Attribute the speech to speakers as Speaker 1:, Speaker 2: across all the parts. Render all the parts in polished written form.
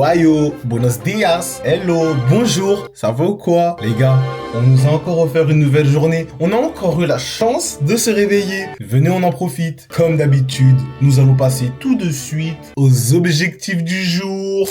Speaker 1: Ohio, buenos dias, hello, bonjour, ça va ou quoi? Les gars, on nous a encore offert une nouvelle journée, on a encore eu la chance de se réveiller. Venez, on en profite. Comme d'habitude, nous allons passer tout de suite aux objectifs du jour.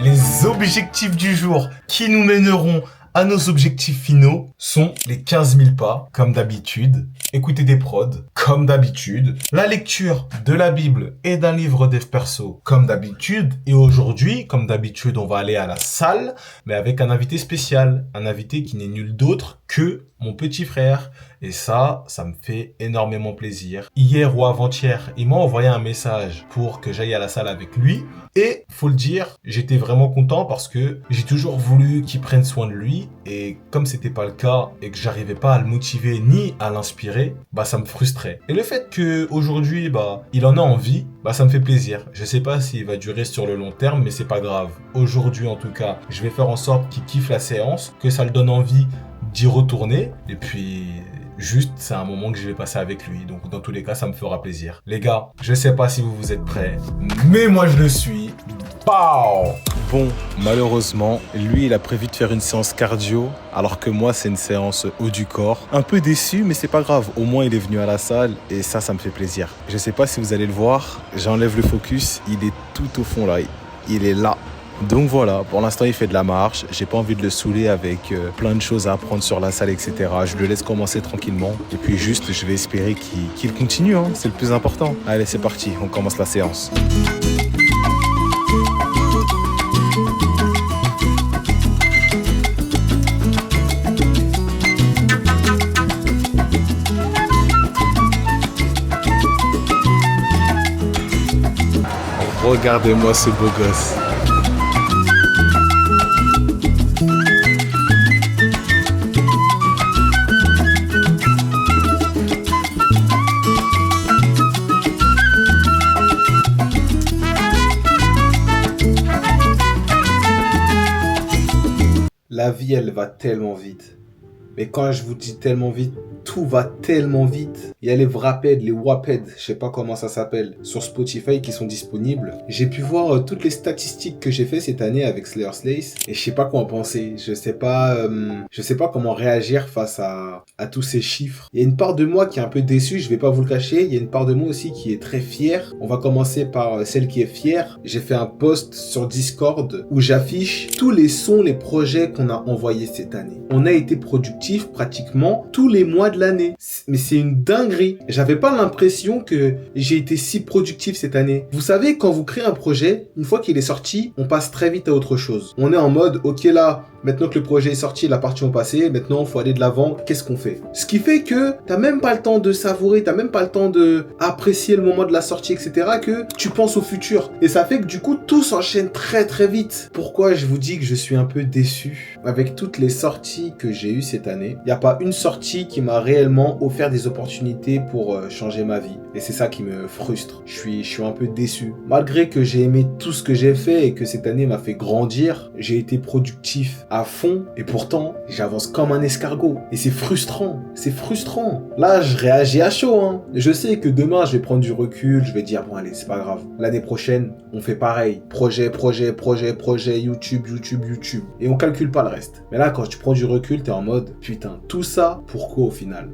Speaker 1: Les objectifs du jour qui nous mèneront à nos objectifs finaux sont les 15 000 pas, comme d'habitude, écouter des prods, comme d'habitude, la lecture de la Bible et d'un livre dev perso, comme d'habitude, et aujourd'hui, comme d'habitude, on va aller à la salle, mais avec un invité spécial, un invité qui n'est nul d'autre que mon petit frère, et ça me fait énormément plaisir. Hier ou avant-hier, il m'a envoyé un message pour que j'aille à la salle avec lui, et faut le dire, j'étais vraiment content parce que j'ai toujours voulu qu'il prenne soin de lui, et comme c'était pas le cas et que j'arrivais pas à le motiver ni à l'inspirer, ça me frustrait. Et le fait que aujourd'hui il en a envie, ça me fait plaisir. Je sais pas s'il va durer sur le long terme, mais c'est pas grave. Aujourd'hui en tout cas, je vais faire en sorte qu'il kiffe la séance, que ça le donne envie d'y retourner, et puis juste c'est un moment que je vais passer avec lui, donc dans tous les cas ça me fera plaisir. Les gars, je sais pas si vous êtes prêts, mais moi je le suis. Pow! Bon, malheureusement, lui il a prévu de faire une séance cardio, alors que moi c'est une séance haut du corps. Un peu déçu, mais c'est pas grave, au moins il est venu à la salle, et ça me fait plaisir. Je sais pas si vous allez le voir, j'enlève le focus, il est tout au fond là, il est là. Donc voilà, pour l'instant il fait de la marche, j'ai pas envie de le saouler avec plein de choses à apprendre sur la salle, etc. Je le laisse commencer tranquillement, et puis juste je vais espérer qu'il continue, c'est le plus important. Allez, c'est parti, on commence la séance. Regardez-moi ce beau gosse. La vie, elle va tellement vite. Mais quand je vous dis tellement vite, tout va tellement vite. Il y a les Wrapped, les Wapped, je sais pas comment ça s'appelle, sur Spotify qui sont disponibles. J'ai pu voir toutes les statistiques que j'ai fait cette année avec Slayer Slace et je sais pas quoi en penser. Je sais pas comment réagir face à tous ces chiffres. Il y a une part de moi qui est un peu déçue, je vais pas vous le cacher. Il y a une part de moi aussi qui est très fière. On va commencer par celle qui est fière. J'ai fait un post sur Discord où j'affiche tous les sons, les projets qu'on a envoyés cette année. On a été productif pratiquement tous les mois de l'année. Mais c'est une dinguerie. J'avais pas l'impression que j'ai été si productif cette année. Vous savez, quand vous créez un projet, une fois qu'il est sorti, on passe très vite à autre chose. On est en mode, ok là, maintenant que le projet est sorti, la partie est passée, maintenant il faut aller de l'avant, qu'est-ce qu'on fait? Ce qui fait que t'as même pas le temps de savourer, t'as même pas le temps de apprécier le moment de la sortie, etc., que tu penses au futur. Et ça fait que du coup, tout s'enchaîne très très vite. Pourquoi je vous dis que je suis un peu déçu? Avec toutes les sorties que j'ai eues cette année, il n'y a pas une sortie qui m'a réellement offert des opportunités pour changer ma vie. Et c'est ça qui me frustre. Je suis un peu déçu. Malgré que j'ai aimé tout ce que j'ai fait et que cette année m'a fait grandir, j'ai été productif à fond et pourtant, j'avance comme un escargot. Et c'est frustrant. C'est frustrant. Là, je réagis à chaud. Je sais que demain, je vais prendre du recul. Je vais dire, bon allez, c'est pas grave. L'année prochaine, on fait pareil. Projet, YouTube. Et on calcule pas le reste. Mais là, quand tu prends du recul, t'es en mode, putain, tout ça, pourquoi au final?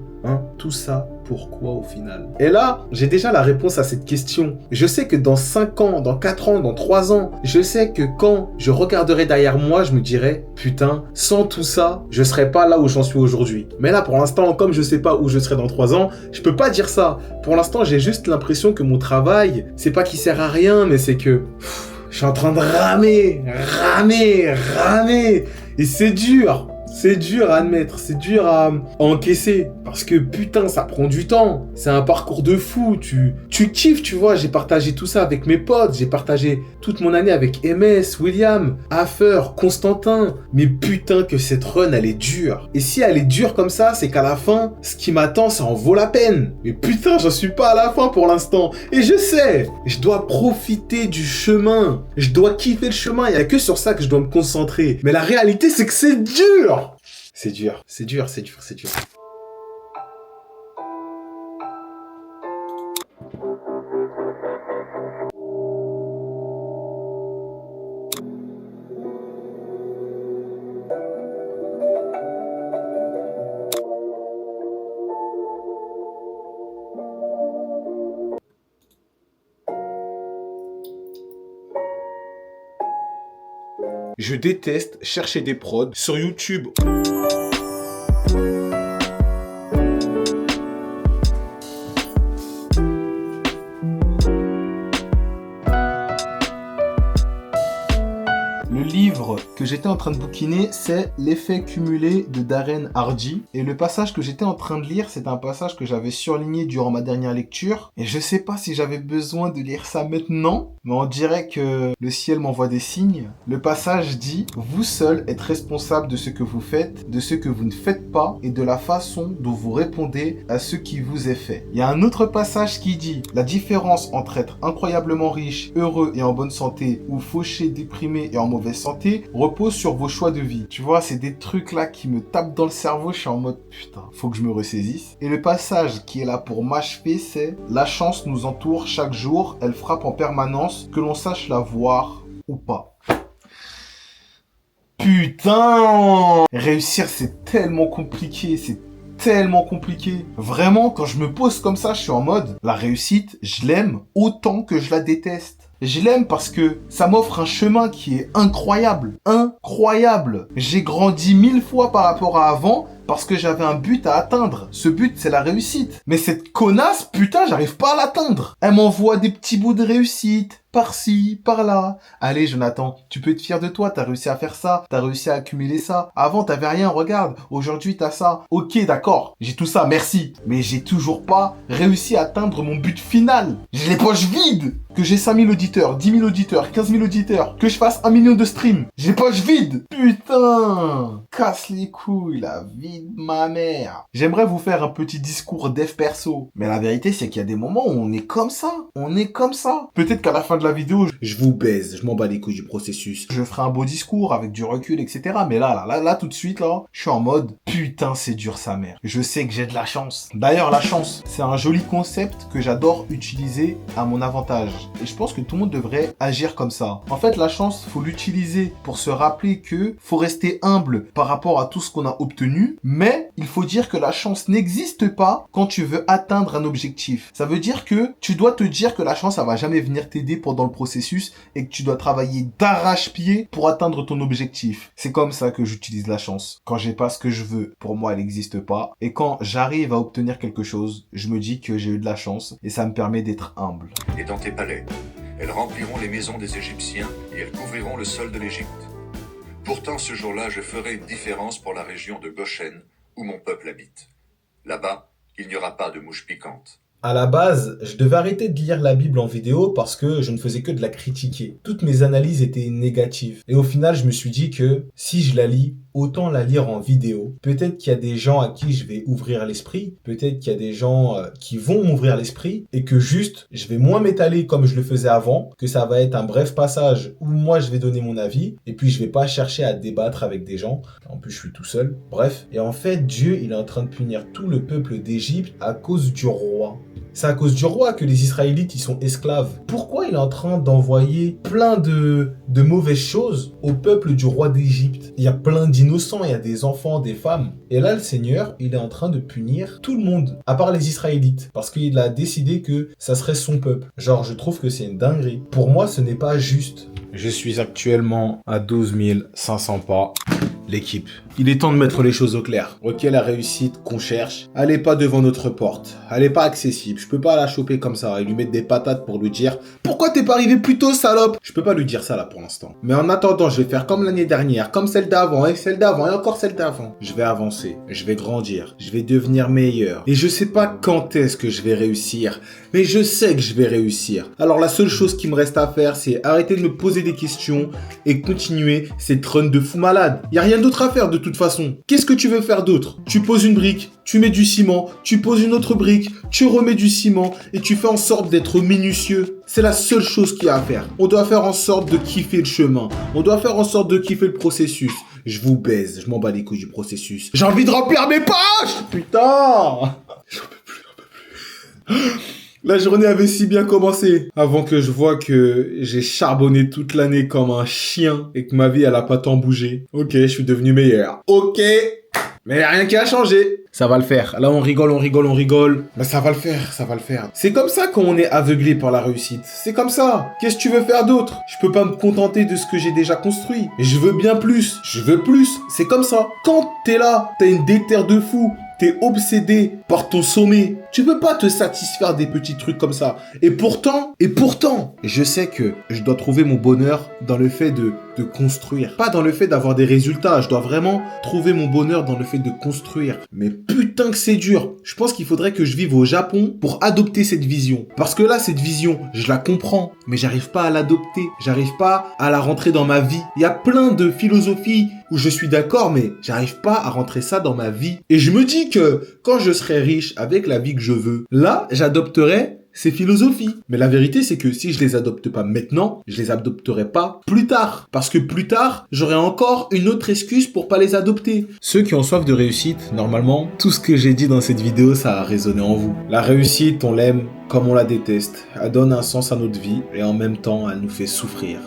Speaker 1: Tout ça, pourquoi au final? Et là, j'ai déjà la réponse à cette question. Je sais que dans 5 ans, dans 4 ans, dans 3 ans, je sais que quand je regarderai derrière moi, je me dirai, putain, sans tout ça, je serais pas là où j'en suis aujourd'hui. Mais là, pour l'instant, comme je sais pas où je serai dans 3 ans, je peux pas dire ça. Pour l'instant, j'ai juste l'impression que mon travail, c'est pas qu'il sert à rien, mais c'est que je suis en train de ramer. Et c'est dur. C'est dur à admettre, c'est dur à encaisser. Parce que putain, ça prend du temps. C'est un parcours de fou. Tu kiffes, tu vois. J'ai partagé tout ça avec mes potes. J'ai partagé toute mon année avec MS, William, Affer, Constantin. Mais putain que cette run, elle est dure. Et si elle est dure comme ça, c'est qu'à la fin, ce qui m'attend, ça en vaut la peine. Mais putain, j'en suis pas à la fin pour l'instant. Et je sais, je dois profiter du chemin. Je dois kiffer le chemin. Il y a que sur ça que je dois me concentrer. Mais la réalité, c'est que c'est dur. C'est dur, c'est dur, c'est dur, c'est dur. Je déteste chercher des prods sur YouTube. Le livre que j'étais en train de bouquiner, c'est L'effet cumulé de Darren Hardy. Et le passage que j'étais en train de lire, c'est un passage que j'avais surligné durant ma dernière lecture. Et je sais pas si j'avais besoin de lire ça maintenant, mais on dirait que le ciel m'envoie des signes. Le passage dit « Vous seul êtes responsable de ce que vous faites, de ce que vous ne faites pas et de la façon dont vous répondez à ce qui vous est fait. » Il y a un autre passage qui dit « La différence entre être incroyablement riche, heureux et en bonne santé ou fauché, déprimé et en mauvaise santé repose sur vos choix de vie. » Tu vois, c'est des trucs là qui me tapent dans le cerveau. Je suis en mode putain, faut que je me ressaisisse. Et le passage qui est là pour m'achever, c'est « La chance nous entoure chaque jour, elle frappe en permanence, que l'on sache la voir ou pas. » Putain! Réussir, c'est tellement compliqué, c'est tellement compliqué. Vraiment, quand je me pose comme ça, je suis en mode, la réussite, je l'aime autant que je la déteste. Je l'aime parce que ça m'offre un chemin qui est incroyable. Incroyable. J'ai grandi 1000 fois par rapport à avant parce que j'avais un but à atteindre. Ce but, c'est la réussite. Mais cette connasse, putain, j'arrive pas à l'atteindre. Elle m'envoie des petits bouts de réussite. Par-ci, par-là. Allez, Jonathan, tu peux être fier de toi, t'as réussi à faire ça, t'as réussi à accumuler ça. Avant, t'avais rien, regarde, aujourd'hui, t'as ça. Ok, d'accord, j'ai tout ça, merci. Mais j'ai toujours pas réussi à atteindre mon but final. J'ai les poches vides. Que j'ai 5000 auditeurs, 10 000 auditeurs, 15 000 auditeurs, que je fasse 1 million de streams. J'ai les poches vides. Putain, casse les couilles, la vie de ma mère. J'aimerais vous faire un petit discours dev perso. Mais la vérité, c'est qu'il y a des moments où on est comme ça. On est comme ça. Peut-être qu'à la fin de la vidéo, je vous baise, je m'en bats les couilles du processus. Je ferai un beau discours avec du recul, etc. Mais là, tout de suite, là, je suis en mode, putain, c'est dur sa mère. Je sais que j'ai de la chance. D'ailleurs, la chance, c'est un joli concept que j'adore utiliser à mon avantage. Et je pense que tout le monde devrait agir comme ça. En fait, la chance, faut l'utiliser pour se rappeler que faut rester humble par rapport à tout ce qu'on a obtenu. Mais il faut dire que la chance n'existe pas quand tu veux atteindre un objectif. Ça veut dire que tu dois te dire que la chance, ça va jamais venir t'aider pendant le processus et que tu dois travailler d'arrache-pied pour atteindre ton objectif. C'est comme ça que j'utilise la chance. Quand j'ai pas ce que je veux, pour moi, elle n'existe pas. Et quand j'arrive à obtenir quelque chose, je me dis que j'ai eu de la chance et ça me permet d'être humble.
Speaker 2: Et dans tes palais, elles rempliront les maisons des Égyptiens et elles couvriront le sol de l'Égypte. Pourtant, ce jour-là, je ferai une différence pour la région de Goshen, où mon peuple habite. Là-bas, il n'y aura pas de mouches piquantes.
Speaker 1: À la base, je devais arrêter de lire la Bible en vidéo parce que je ne faisais que de la critiquer. Toutes mes analyses étaient négatives. Et au final, je me suis dit que si je la lis, autant la lire en vidéo. Peut-être qu'il y a des gens à qui je vais ouvrir l'esprit. Peut-être qu'il y a des gens qui vont m'ouvrir l'esprit. Et que juste, je vais moins m'étaler comme je le faisais avant. Que ça va être un bref passage où moi, je vais donner mon avis. Et puis, je vais pas chercher à débattre avec des gens. En plus, je suis tout seul. Bref. Et en fait, Dieu, il est en train de punir tout le peuple d'Égypte à cause du roi. C'est à cause du roi que les Israélites ils sont esclaves. Pourquoi il est en train d'envoyer plein de mauvaises choses au peuple du roi d'Égypte? Il y a plein d'innocents, il y a des enfants, des femmes. Et là, le Seigneur, il est en train de punir tout le monde, à part les Israélites. Parce qu'il a décidé que ça serait son peuple. Genre, je trouve que c'est une dinguerie. Pour moi, ce n'est pas juste. Je suis actuellement à 12 500 pas. L'équipe. Il est temps de mettre les choses au clair. Ok, la réussite qu'on cherche, elle est pas devant notre porte. Elle est pas accessible. Je peux pas la choper comme ça et lui mettre des patates pour lui dire « Pourquoi t'es pas arrivé plus tôt, salope ?» Je peux pas lui dire ça là pour l'instant. Mais en attendant, je vais faire comme l'année dernière, comme celle d'avant, et celle d'avant, et encore celle d'avant. Je vais avancer, je vais grandir, je vais devenir meilleur. Et je sais pas quand est-ce que je vais réussir, mais je sais que je vais réussir. Alors la seule chose qui me reste à faire, c'est arrêter de me poser des questions et continuer cette run de fou malade. Y a rien rien d'autre à faire de toute façon. Qu'est-ce que tu veux faire d'autre? Tu poses une brique, tu mets du ciment, tu poses une autre brique, tu remets du ciment et tu fais en sorte d'être minutieux. C'est la seule chose qu'il y a à faire. On doit faire en sorte de kiffer le chemin. On doit faire en sorte de kiffer le processus. Je vous baise, je m'en bats les couilles du processus. J'ai envie de remplir mes poches! Putain! J'en peux plus. La journée avait si bien commencé avant que je vois que j'ai charbonné toute l'année comme un chien et que ma vie elle a pas tant bougé. Ok, je suis devenu meilleur. Ok, mais y a rien qui a changé. Ça va le faire. Là on rigole, on rigole, on rigole. Mais ça va le faire, ça va le faire. C'est comme ça qu'on est aveuglé par la réussite. C'est comme ça. Qu'est-ce que tu veux faire d'autre? Je peux pas me contenter de ce que j'ai déjà construit. Je veux bien plus. Je veux plus. C'est comme ça. Quand t'es là, t'as une déterre de fou. T'es obsédé par ton sommet. Tu peux pas te satisfaire des petits trucs comme ça. Et pourtant, je sais que je dois trouver mon bonheur dans le fait de construire. Pas dans le fait d'avoir des résultats. Je dois vraiment trouver mon bonheur dans le fait de construire. Mais putain que c'est dur. Je pense qu'il faudrait que je vive au Japon pour adopter cette vision. Parce que là, cette vision, je la comprends. Mais j'arrive pas à l'adopter. J'arrive pas à la rentrer dans ma vie. Il y a plein de philosophies où je suis d'accord, mais j'arrive pas à rentrer ça dans ma vie. Et je me dis que quand je serai riche avec la vie que je veux, là, j'adopterai ces philosophies. Mais la vérité, c'est que si je les adopte pas maintenant, je les adopterai pas plus tard. Parce que plus tard, j'aurai encore une autre excuse pour pas les adopter. Ceux qui ont soif de réussite, normalement, tout ce que j'ai dit dans cette vidéo, ça a résonné en vous. La réussite, on l'aime comme on la déteste. Elle donne un sens à notre vie et en même temps, elle nous fait souffrir.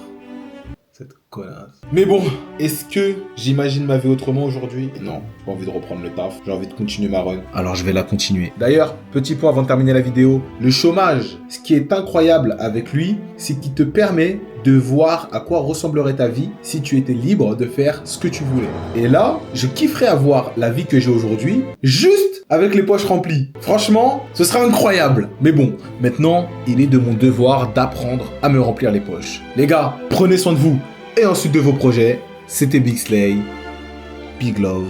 Speaker 1: Cette connasse. Mais bon, est-ce que j'imagine ma vie autrement aujourd'hui? Non, j'ai pas envie de reprendre le taf. J'ai envie de continuer ma run. Alors je vais la continuer. D'ailleurs, petit point avant de terminer la vidéo. Le chômage, ce qui est incroyable avec lui, c'est qu'il te permet de voir à quoi ressemblerait ta vie si tu étais libre de faire ce que tu voulais. Et là, je kifferais avoir la vie que j'ai aujourd'hui, juste avec les poches remplies. Franchement, ce serait incroyable. Mais bon, maintenant, il est de mon devoir d'apprendre à me remplir les poches. Les gars, prenez soin de vous et ensuite de vos projets. C'était Big Slay. Big Love.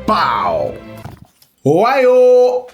Speaker 1: Pow! Ohio!